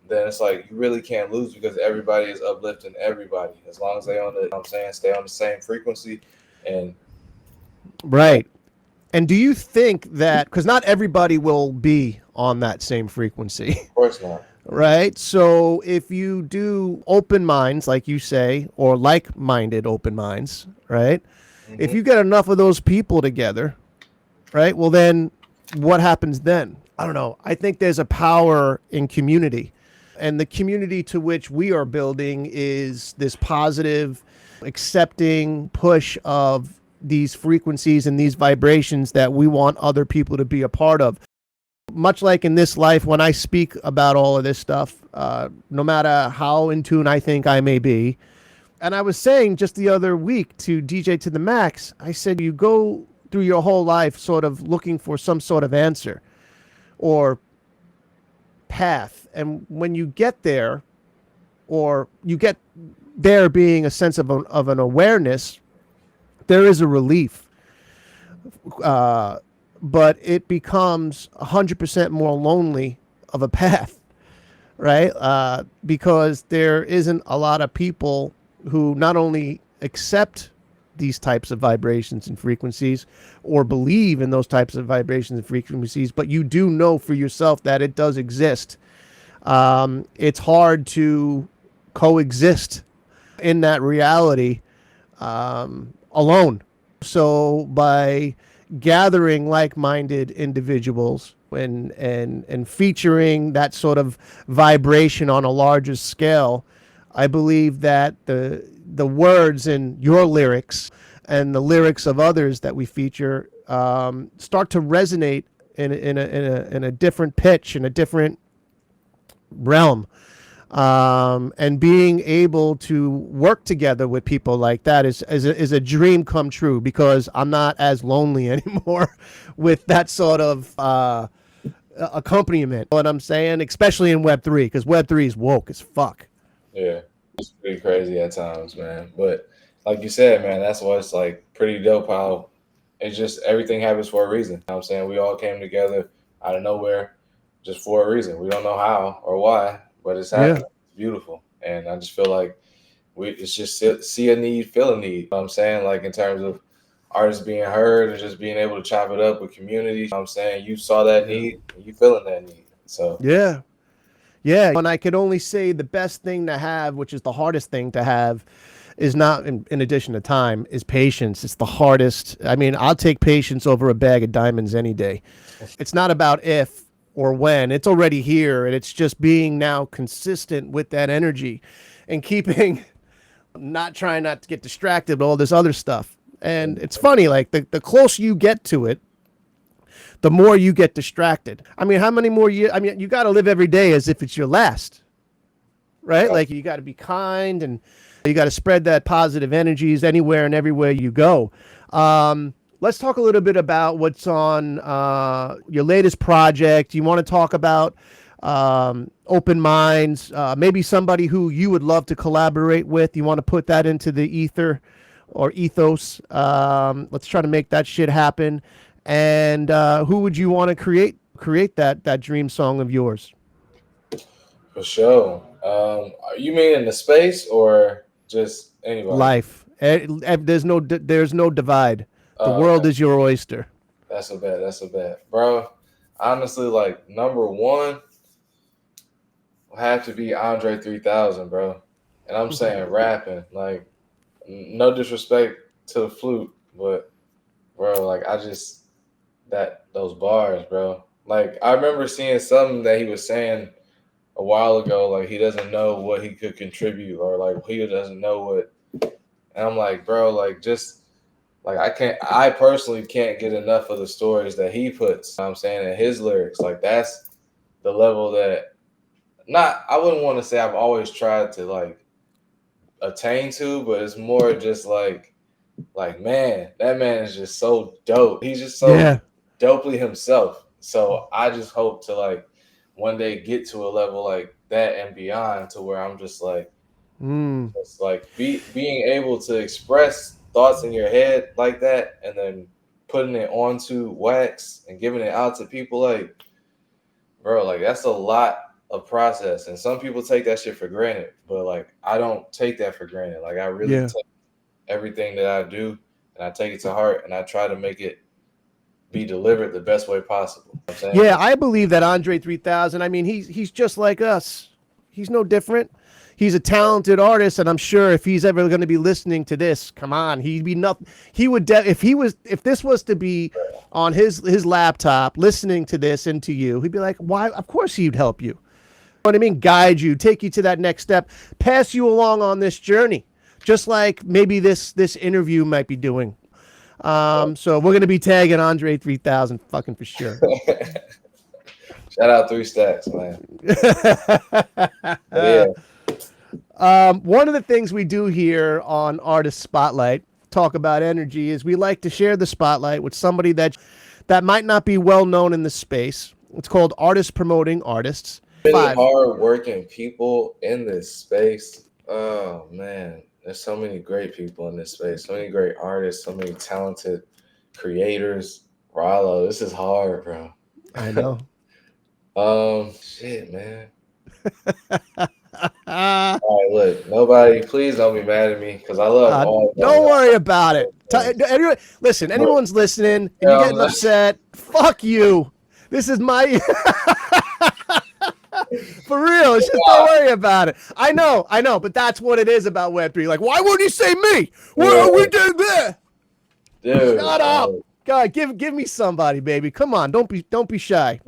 C: then it's like you really can't lose, because everybody is uplifting everybody. As long as they on the, you know what I'm saying, stay on the same frequency. And
A: right. And do you think that, because not everybody will be on that same frequency.
C: Of course not.
A: Right. So if you do open minds, like you say, or like-minded open minds, right? If you get enough of those people together, right? Well, then what happens then? I don't know. I think there's a power in community, and the community to which we are building is this positive, accepting push of these frequencies and these vibrations that we want other people to be a part of. Much like in this life, when I speak about all of this stuff, no matter how in tune I think I may be, and I was saying just the other week to DJ to the Max, I said, you go through your whole life sort of looking for some sort of answer or path. And when you get there, or you get there being a sense of an awareness, there is a relief. But it becomes 100% more lonely of a path, right? Because there isn't a lot of people who not only accept these types of vibrations and frequencies or believe in those types of vibrations and frequencies, but you do know for yourself that it does exist. It's hard to coexist in that reality alone. So by gathering like-minded individuals and featuring that sort of vibration on a larger scale, I believe that the words in your lyrics and the lyrics of others that we feature start to resonate in a different pitch, in a different realm. And being able to work together with people like that is a dream come true, because I'm not as lonely anymore with that sort of accompaniment. What I'm saying, especially in Web3, because Web3 is woke as fuck.
C: Yeah, it's pretty crazy at times, man. But like you said, man, that's why it's like pretty dope how it's just everything happens for a reason. You know what I'm saying? We all came together out of nowhere just for a reason. We don't know how or why, but it's happening. Yeah. It's beautiful. And I just feel like it's just see a need, feel a need. You know what I'm saying? Like in terms of artists being heard and just being able to chop it up with community. You know what I'm saying? You saw that need, and you feeling that need. So
A: yeah. Yeah. And I could only say the best thing to have, which is the hardest thing to have, is not in addition to time, is patience. It's the hardest. I mean, I'll take patience over a bag of diamonds any day. It's not about if or when. It's already here, and it's just being now consistent with that energy and keeping, trying not to get distracted with all this other stuff. And it's funny, like the closer you get to it, the more you get distracted. I mean, how many more years? I mean, you got to live every day as if it's your last, right? Like you got to be kind, and you got to spread that positive energies anywhere and everywhere you go. Let's talk a little bit about what's on your latest project. You want to talk about open minds, maybe somebody who you would love to collaborate with. You want to put that into the ether or ethos. Let's try to make that shit happen. And who would you want to create create that dream song of yours?
C: For sure. You mean in the space or just anybody?
A: Life. There's no divide. The world
C: Okay.
A: is your oyster.
C: That's a bet, bro. Honestly, like number one will have to be Andre 3000, bro. And I'm saying rapping, like no disrespect to the flute, but bro, like I just those bars, bro. Like I remember seeing something that he was saying a while ago, like he doesn't know what he could contribute or like he doesn't know what. And I'm like, bro, like just like I personally can't get enough of the stories that he puts, you know what I'm saying, in his lyrics. Like that's the level that I wouldn't want to say I've always tried to like attain to, but it's more just like man, that man is just so dope. He's just so dopely himself. So I just hope to like one day get to a level like that and beyond, to where I'm just like just like being able to express thoughts in your head like that and then putting it onto wax and giving it out to people. Like, bro, like that's a lot of process, and some people take that shit for granted, but like I don't take that for granted. Like I really take everything that I do and I take it to heart, and I try to make it be delivered the best way possible. You know what I'm saying?
A: Yeah, I believe that Andre 3000, I mean, he's just like us. He's no different. He's a talented artist, and I'm sure if he's ever going to be listening to this, come on, he'd be nothing. He would if this was to be on his laptop listening to this and to you, he'd be like, why? Of course he'd help you. You know what I mean? Guide you, take you to that next step, pass you along on this journey, just like maybe this interview might be doing. So we're going to be tagging Andre 3000 fucking for sure.
C: Shout out 3 Stacks, man. Yeah.
A: One of the things we do here on Artist Spotlight, talk about energy, is we like to share the spotlight with somebody that might not be well known in the space. It's called Artists Promoting Artists.
C: Really hard working people in this space. Oh man, there's so many great people in this space, so many great artists, so many talented creators. Rilo, this is hard, bro.
A: I know.
C: Shit, man. All right, look, nobody, please don't be mad at me because I love all.
A: Don't worry about it. Listen, anyone's listening and you're getting upset, fuck you. This is my. For real, it's just don't worry about it. I know, but that's what it is about Web3. Like, why wouldn't you say me? Well, we did this.
C: Dude,
A: shut up. God, give me somebody, baby. Come on, don't be shy.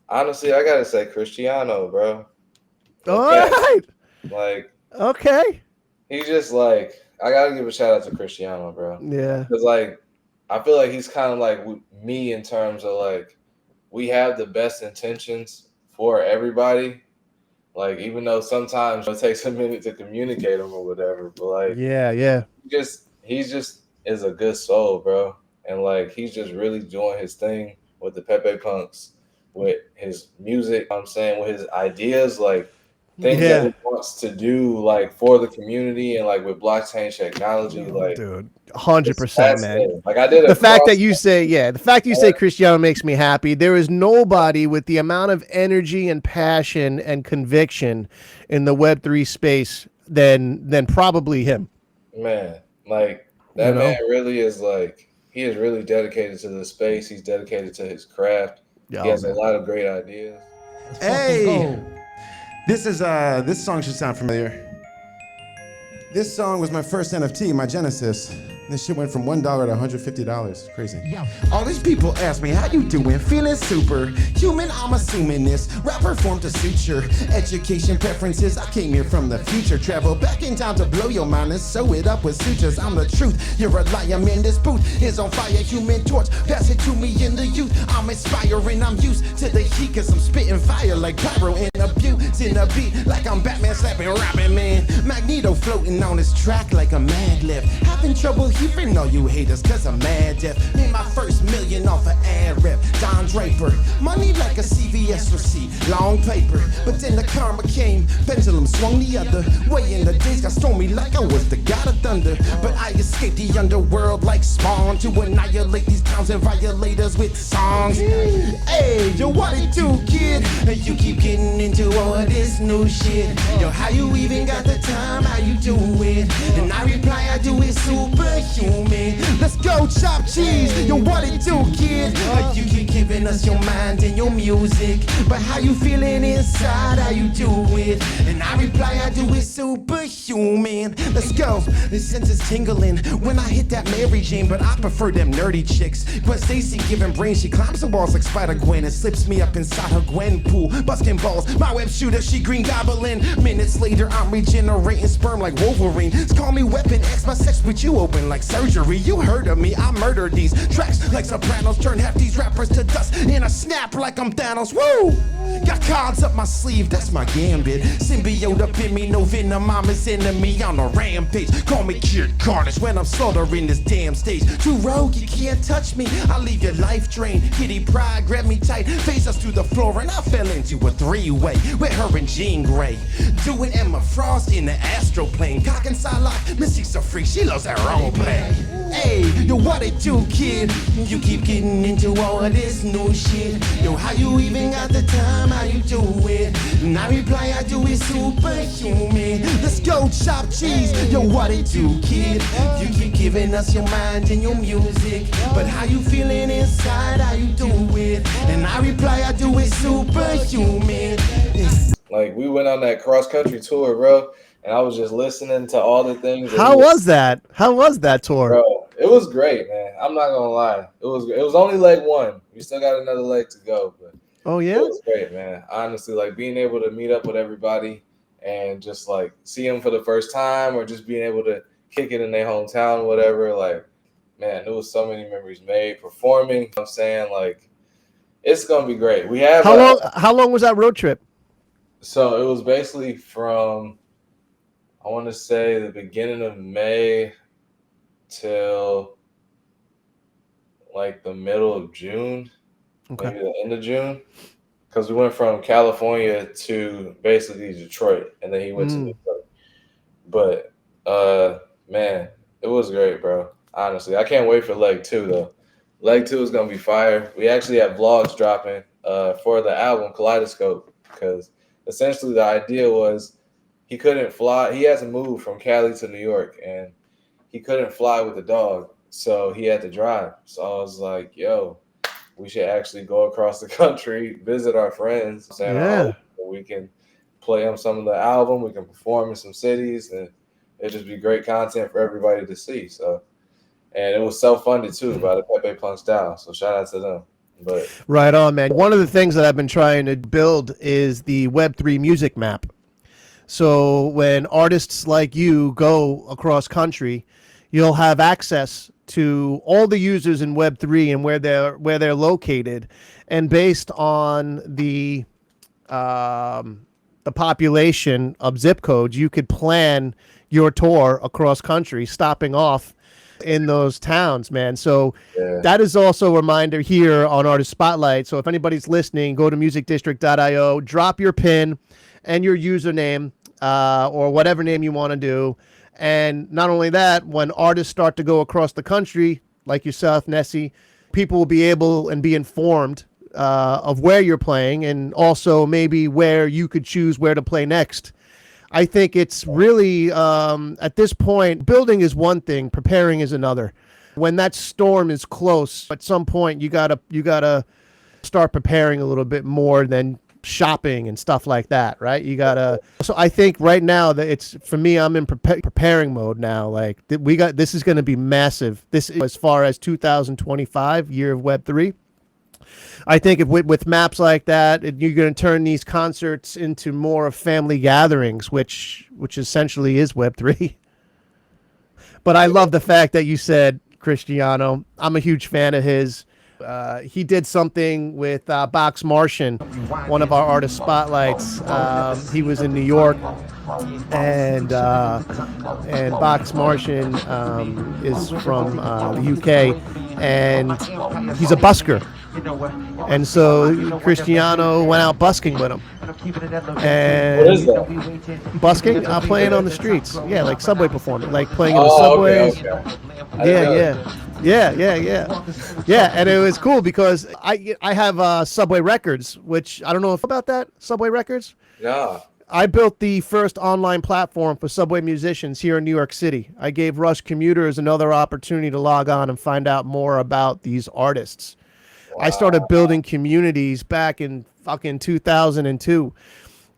C: Honestly, I gotta say Cristiano, bro.
A: All right.
C: Like,
A: okay.
C: He's just like, I gotta give a shout out to Cristiano, bro.
A: Yeah.
C: Because like, I feel like he's kind of like me in terms of like, we have the best intentions for everybody. Like, even though sometimes it takes a minute to communicate them or whatever, but like,
A: yeah.
C: He's just is a good soul, bro. And like, he's just really doing his thing with the Pepe Punks, with his music, I'm saying, with his ideas, like things that he wants to do, like for the community and like with blockchain technology, like
A: dude, 100%, man.
C: Like I did
A: the fact that you say Cristiano makes me happy. There is nobody with the amount of energy and passion and conviction in the Web3 space than probably him.
C: Man, like that man really is like, he is really dedicated to the space. He's dedicated to his craft. He has a lot of great ideas.
E: Hey, this song should sound familiar. This song was my first NFT, my Genesis. This shit went from $1 to $150. Crazy. Yeah. All these people ask me, how you doing? Feeling super human, I'm assuming this. Rapper form to suit your education preferences. I came here from the future. Travel back in time to blow your mind and sew it up with sutures. I'm the truth. You're a liar, man. This booth is on fire. Human torch, pass it to me in the youth. I'm inspiring. I'm used to the heat cause I'm spitting fire like pyro and abuse in a beat like I'm Batman slapping Robin, man. Magneto floating on his track like a mad lib. Having trouble hearing all you haters cause I'm mad deaf. Made my first million off an ad rep. Don Draper, money like a CVS receipt, long paper. But then the karma came, pendulum swung the other way, and the days got stormy like I was the god of thunder. But I escaped the underworld like Spawn to annihilate these clowns and violators with songs. Hey, yo, what it do, kid? You keep getting into all of this new shit. Yo, how you even got the time? How you do it? And I reply, I do it superhuman. Let's go, chop cheese. Yo, what it do, kid? You keep giving us your mind and your music, but how you feeling inside? How you do it? And I reply, I do it superhuman. Let's go. The senses tingling when I hit that Mary Jane, but I prefer them nerdy chicks. Gwen Stacy giving brains, she climbs the walls like Spider-Gwen and slips me up inside her Gwen pool. Busting balls, my web shooter, she green goblin. Minutes later, I'm regenerating sperm like Wolverine. Call me Weapon X, my sex with you open like surgery. You heard of me, I murder these tracks like Sopranos. Turn half these rappers to dust in a snap like I'm Thanos. Woo! Got cards up my sleeve, that's my gambit. Symbiote up in me, no venom, I'm his enemy on a rampage. Call me Kid Carnage when I'm slaughtering this damn stage. Too rogue, you can't touch me, I'll leave your life drained. Kitty Pride, grab me tight, face us through the floor, and I fell into a three-way with her and Jean Grey. Doing Emma Frost in the astro plane. Cock and Psylocke, Mystique's a freak, she loves that role play. Hey, yo, what it do, kid? You keep getting into all of this new shit. Yo, how you even got the time? How you do it? And I reply, I do it superhuman. Let's go, chop cheese. Yo, what it do, kid? You keep giving us your mind and your music, but how you feeling inside? How you do it? And I reply, I do it superhuman.
C: Like, we went on that cross-country tour, bro, and I was just listening to all the things.
A: How was that? How was that tour?
C: Bro, it was great, man. I'm not gonna lie. It was only leg one. We still got another leg to go, but
A: Oh yeah,
C: it was great, man. Honestly, like being able to meet up with everybody and just like see them for the first time, or just being able to kick it in their hometown, whatever. Like, man, there was so many memories made performing. I'm saying, like, it's gonna be great. We have
A: how long was that road trip?
C: So it was basically from, I want to say, the beginning of May till like the middle of June, maybe the end of June, because we went from California to basically Detroit, and then he went to Detroit. But man, it was great, bro. Honestly, I can't wait for leg two though. Leg two is gonna be fire. We actually have vlogs dropping for the album Kaleidoscope, because essentially the idea was he couldn't fly. He hasn't moved from Cali to New York, and he couldn't fly with the dog, so he had to drive. So I was like, yo, we should actually go across the country, visit our friends.
A: Yeah.
C: We can play on some of the album. We can perform in some cities, and it'd just be great content for everybody to see. So, and it was self-funded too by the Pepe Punk Style. So shout out to them. But
A: Right on, man. One of the things that I've been trying to build is the Web3 music map. So when artists like you go across country, you'll have access to all the users in Web3 and where they're located, and based on the population of zip codes, you could plan your tour across country, stopping off in those towns, man. So that is also a reminder here on Artist Spotlight. So if anybody's listening, go to musicdistrict.io, drop your pin and your username or whatever name you want to do. And not only that, when artists start to go across the country, like yourself, Nessie, people will be able and be informed of where you're playing, and also maybe where you could choose where to play next. I think it's really, at this point, building is one thing, preparing is another. When that storm is close, at some point, you gotta start preparing a little bit more than shopping and stuff like that, right? So I think right now that it's, for me, I'm in preparing mode now. Like, this is going to be massive. This is as far as 2025, year of Web3. I think if with maps like that, you're going to turn these concerts into more of family gatherings, which essentially is Web3. But I love the fact that you said Cristiano. I'm a huge fan of his. He did something with Box Martian, one of our artist spotlights. He was in New York, and Box Martian is from the UK, and he's a busker. And so Cristiano went out busking with him. And
C: What is that?
A: busking? Playing on the streets. Yeah, like subway performing, like playing in the subways. Yeah, and it was cool because I have Subway Records, which I don't know about that, Subway Records.
C: Yeah.
A: I built the first online platform for subway musicians here in New York City. I gave Rush commuters another opportunity to log on and find out more about these artists. Wow. I started building communities back in fucking 2002.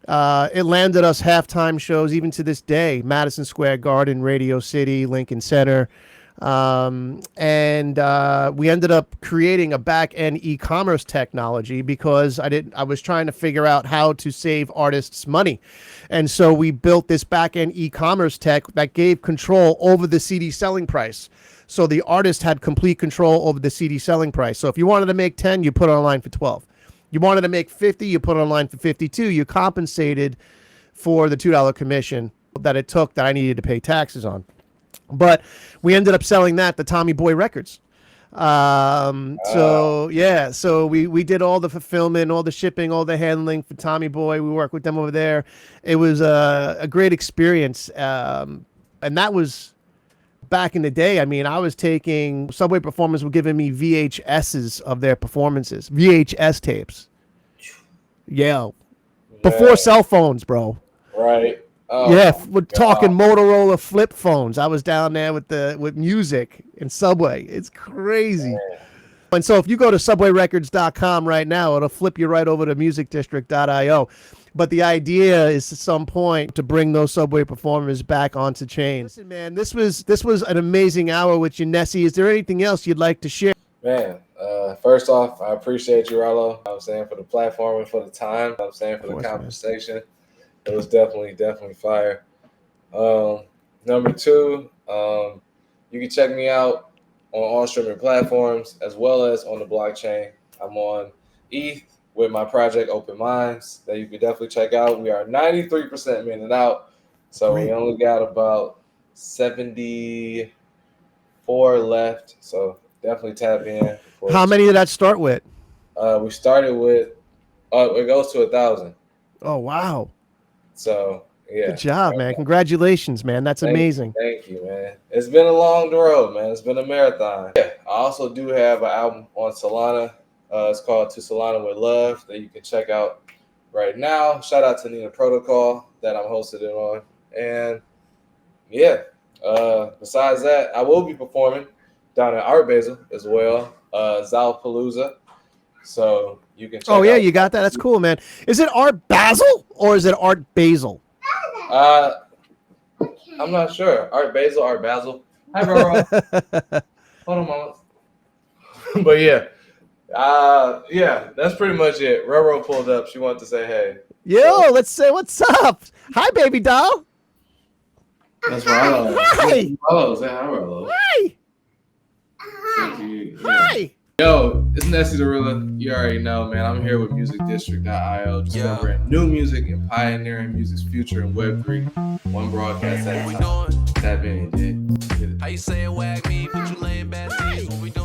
A: It landed us halftime shows, even to this day, Madison Square Garden, Radio City, Lincoln Center. And we ended up creating a back-end e-commerce technology because I was trying to figure out how to save artists money. And so we built this back-end e-commerce tech that gave control over the CD selling price. So the artist had complete control over the CD selling price. So if you wanted to make 10, you put it online for 12. You wanted to make 50, you put it online for 52. You compensated for the $2 commission that it took that I needed to pay taxes on. But we ended up selling that to Tommy Boy Records. So we did all the fulfillment, all the shipping, all the handling for Tommy Boy. We worked with them over there. It was a great experience. And that was back in the day. I mean, I was taking Subway performers were giving me VHSs of their performances, VHS tapes. Yeah. Before cell phones, bro.
C: Right. Oh,
A: yeah, we're talking Motorola flip phones. I was down there with music in Subway. It's crazy. Yeah. And so if you go to subwayrecords.com right now, it'll flip you right over to musicdistrict.io. But the idea is at some point to bring those Subway performers back onto chains. Listen, man, this was an amazing hour with you, Nessie. Is there anything else you'd like to share?
C: Man, first off, I appreciate you, Rallo. I'm saying for the platform and for the time. I'm saying for the conversation. Man. It was definitely fire. Number two, you can check me out on all streaming platforms as well as on the blockchain. I'm on ETH with my project Open Minds that you can definitely check out. We are 93% minted out, so we only got about 74 left. So definitely tap in.
A: How many did that start with?
C: We started with it goes to 1,000.
A: Oh wow!
C: So yeah,
A: good job, man. Congratulations, man. That's amazing.
C: Thank you, man. It's been a long road, man. It's been a marathon. Yeah, I also do have an album on Solana. It's called To Solana With Love that you can check out right now. Shout out to Nina Protocol that I'm hosted it on. And yeah, besides that, I will be performing down at Art Basel as well, Zalpalooza. So you can check out.
A: You got that? That's cool, man. Is it Art Basel or is it Art Basel?
C: I'm not sure. Art Basel, Art Basel. Hi, bro. Hold on a moment. But yeah. That's pretty much it. Roro pulled up. She wanted to say hey.
A: Yo, let's say what's up. Hi, baby doll.
C: That's Rolo.
A: Hi.
C: Rolo, say hi, Rolo.
A: Hi. Hi.
C: Yo, it's NE the RILA. You already know, man. I'm here with musicdistrict.io, discovering new music and pioneering music's future in Web3. One broadcast at a time. Tap in, dude.
B: How you say it, wag me, but you laying bad things when we doing